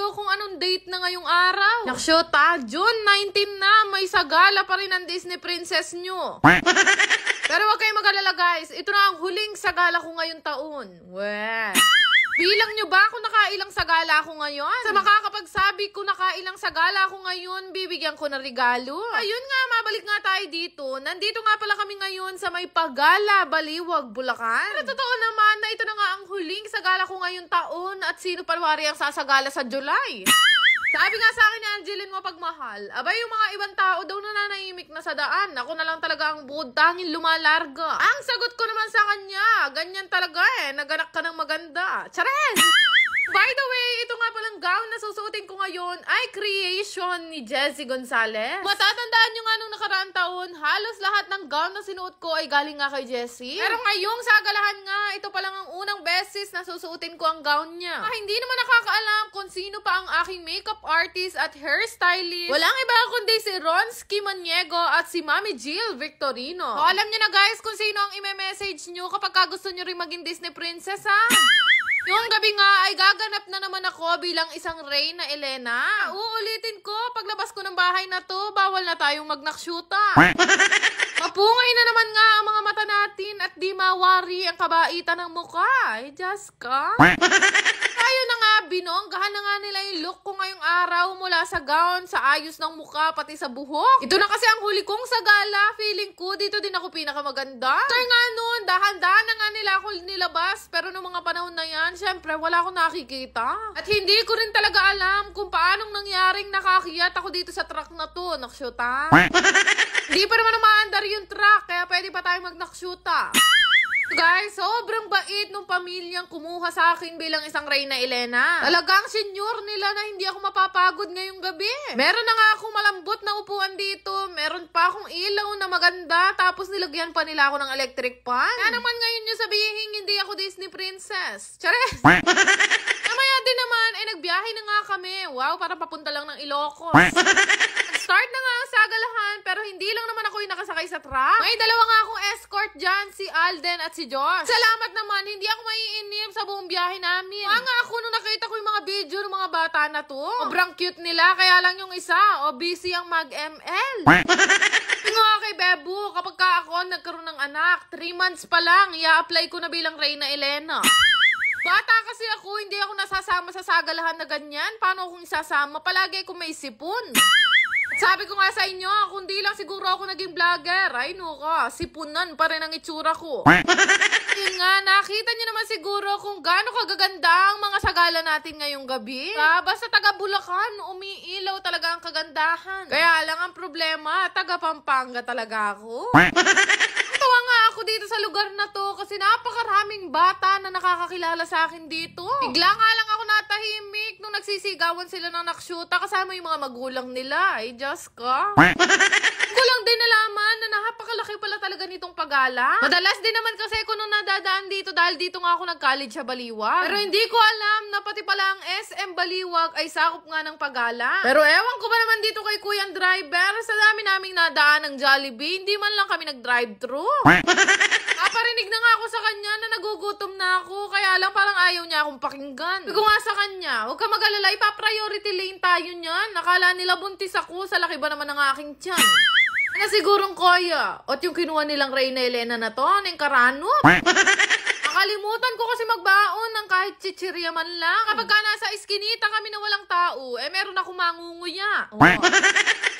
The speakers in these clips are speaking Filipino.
kayo kung anong date na ngayong araw. Naksyota, June 19 na, may sagala pa rin ang Disney Princess nyo. Pero wag kayong mag-alala guys, ito na ang huling sagala ko ngayong taon. Weh. Bilang nyo ba kung nakailang sagala ako ngayon? Sa makakapagsabi kung nakailang sagala ako ngayon, bibigyan ko ng regalo. Ayun nga, mabalik nga tayo dito. Nandito nga pala kami ngayon sa may Pagala, Baliwag, Bulacan. Pero totoo naman na ito na nga ang huling sagala ko ngayong taon at sino palwari ang sasagala sa July. Sabi nga sa akin ni Angeline Mapagmahal, abay yung mga ibang tao daw nananahimik na sa daan. Ako na lang talaga ang bukod tanging lumalarga. Ang sagot ko naman sa kanya, ganyan talaga naganak ka ng maganda. Chares! By the way, ito nga palang gown na susuotin ko ngayon ay creation ni Jessie Gonzalez. Matatandaan nyo nga nung nakaraang taon, halos lahat ng gown na sinuot ko ay galing nga kay Jessie. Pero ngayong sagalahan nga, ito palang ang unang beses na susuotin ko ang gown niya. Hindi naman nakakaalam kung sino pa ang aking makeup artist at hairstylist. Walang iba kundi si Ronsky Maniego at si Mami Jill Victorino. So, alam nyo na guys kung sino ang i-message nyo kapag gusto nyo rin maging Disney Princess ha. Yung gabi nga ay gaganap na naman ako bilang isang Reyna Elena. Uulitin ko, paglabas ko ng bahay na to, bawal na tayong magnakshuta. Mapungay na naman nga ang mga mata natin at di mawari ang kabaitan ng mukha. Just ka. Tayo na nga, binonggahan na nga nila yung look ko ngayong araw mula sa gown, sa ayos ng mukha, pati sa buhok. Ito na kasi ang huli kong sagala. Feeling ko, dito din ako pinakamaganda. Kaya nga noon, dahan-dahan na nga nila ako nilabas. Pero noong mga panahon na yan, syempre, wala akong nakikita. At hindi ko rin talaga alam kung paanong nangyaring nakakiyat ako dito sa truck na to. Nakshuta. Hindi pa naman umaandar yung truck, kaya pwede pa tayo magnakshuta. Guys, sobrang bait nung pamilyang kumuha sa akin bilang isang Reyna Elena. Talagang senior nila na hindi ako mapapagod ngayong gabi. Meron na nga akong malambot na upuan dito. Meron pa akong ilaw na maganda. Tapos nilagyan pa nila ako ng electric fan. Kaya naman ngayon nyo sabihin hindi ako Disney Princess. Chares! Namaya din naman, nagbiyahe na nga kami. Wow, parang papunta lang ng Ilocos. Start na nga ang sagalahan, pero hindi lang naman ako yung nakasakay sa truck. May dalawa nga akong escort dyan, si Alden at si Josh. Salamat naman, hindi ako maiinip sa buong biyahe namin. Nga ako nung nakita ko yung mga video ng mga bata na to. Sobrang cute nila, kaya lang yung isa, busy ang mag-ML. Nga kay Bebo, kapag ka ako nagkaroon ng anak, 3 months pa lang, i-apply ko na bilang Reyna Elena. Bata kasi ako, hindi ako nasasama sa sagalahan na ganyan. Paano akong isasama? Palagi ako may sipon. Sabi ko nga sa inyo, kundi lang siguro ako naging vlogger. Ay, nuka, sipunan pa rin ang itsura ko. Yun nga, nakita nyo naman siguro kung gaano kagaganda ang mga sagala natin ngayong gabi. Basta taga Bulacan, umiilaw talaga ang kagandahan. Kaya lang ang problema, taga Pampanga talaga ako. Tuwa nga ako dito sa lugar na to kasi napakaraming bata na nakakakilala sa akin dito. Bigla nga lang ako natahimik nung nagsisigawan sila ng nakshuta kasama yung mga magulang nila. Ay, just ka. Ko lang din nalaman na napakalaki pala talaga nitong Pagala. Madalas din naman kasi ako nung nadadaan dito dahil dito nga ako nag-college sa Baliwag. Pero hindi ko alam na pati pala ang SM Baliwag ay sakop nga ng Pagala. Pero ewan ko ba naman dito kay Kuyang Driver, sa dami naming nadaan ng Jollibee, hindi man lang kami nag-drive-thru. Naparinig na nga ako sa kanya na nagugutom na ako, kaya lang parang ayaw niya akong pakinggan. Sabi ko nga sa kanya, huwag ka mag-alala, ipa-priority lane tayo niyan. Nakala nila buntis ako, sa laki ba naman ng aking tiyan? Na sigurong koya. At yung kinuha nilang Reyna Elena na to, ng karanot. Nakalimutan ko kasi magbaon ng kahit chichirya man lang. Kapag ka nasa iskinita kami na walang tao, meron akong mangunguya.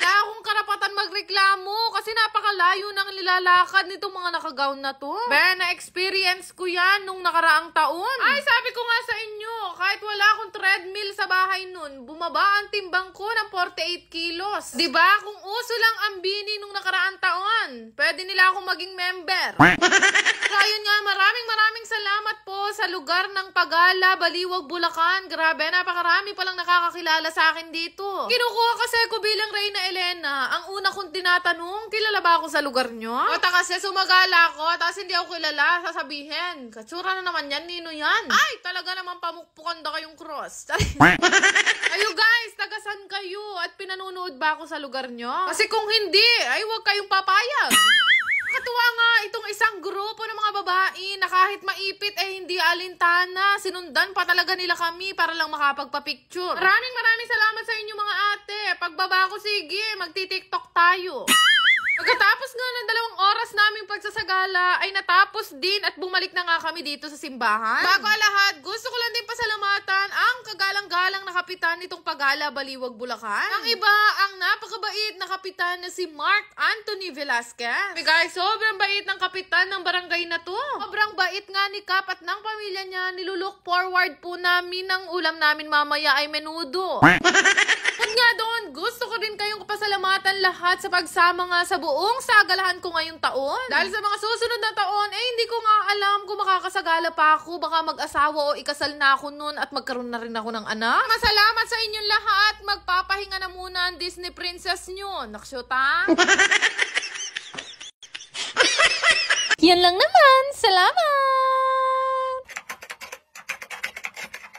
Kaya akong karapatan magreklamo kasi napakalayo nang nilalakad nitong mga nakagown na to. Na-experience ko yan nung nakaraang taon. Ay, sabi ko nga sa inyo, kahit wala akong treadmill sa bahay nun, bumaba ang timbang ko ng 48 kilos. Diba? Kung uso lang ang bini nung nakaraang taon, pwede nila akong maging member. Kaya nga, maraming salamat po sa lugar ng Pagala, Baliwag, Bulacan. Grabe, napakarami palang nakakakilala sa akin dito. Kinukuha kasi ako bilang Reyna Elena. Ang una kong tinatanong, kilala ba ako sa lugar nyo? O kasi sumagala ako, tapos hindi ako kilala, sasabihin, katsura na naman yan, nino yan? Ay, talaga naman pamukpukan da kayong cross. Ayo guys, tagasan kayo at pinanunood ba ako sa lugar nyo? Kasi kung hindi, ay huwag kayong papayag. Katuwa nga itong isang grupo ng mga babae na kahit maipit hindi alintana. Sinundan pa talaga nila kami para lang makapagpa-picture. Maraming salamat sa inyo mga ate. Pagbaba ko, sige, magti-TikTok tayo. Pagkatapos nga ng 2 oras naming pagsasagala ay natapos din at bumalik na nga kami dito sa simbahan. Bago ang lahat, gusto ko lang din pasalamatan ang kagalang-galang na kapitan nitong Pagala, Baliwag, Bulacan. Ang iba, ang napakabait na kapitan na si Mark Anthony Velasquez. Hey guys, sobrang bait ng kapitan ng barangay na to. Sobrang bait nga ni Kap at ng pamilya niya. Nilulook forward po namin ang ulam namin mamaya ay menudo. At nga doon, gusto ko din kayong pasalamatan lahat sa pagsama nga sa buong sagalahan ko ngayong taon. Dahil sa mga susunod na taon, hindi ko nga alam kung makakasagala pa ako. Baka mag-asawa o ikasal na ako noon at magkaroon na rin ako ng anak. Masalamat sa inyong lahat. Magpapahinga na muna ang Disney princess nyo. Naksyota? Yan lang naman. Salamat!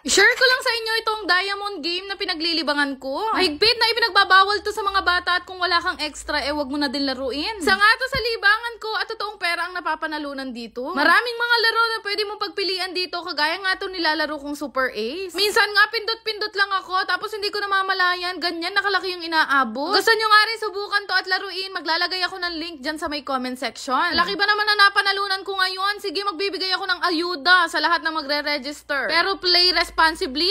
Share ko lang sa inyo itong diamond game na pinaglilibangan ko. Mahigpit na ipinagbabawal to sa mga bata at kung wala kang extra, wag mo na din laruin. Sa nga to sa libangan ko at totoong pera ang napapanalunan dito. Maraming mga laro na pwede mong pagpilian dito, kagaya nga to nilalaro kong Super Ace. Minsan nga pindot-pindot lang ako tapos hindi ko namamalayan, ganyan nakalaki yung inaabot. Gusto nyo nga rin subukan to at laruin, maglalagay ako ng link dyan sa may comment section. Laki ba naman na napanalunan ko ngayon? Sige, magbibigay ako ng ayuda sa lahat na magre-register. Pero play responsibly,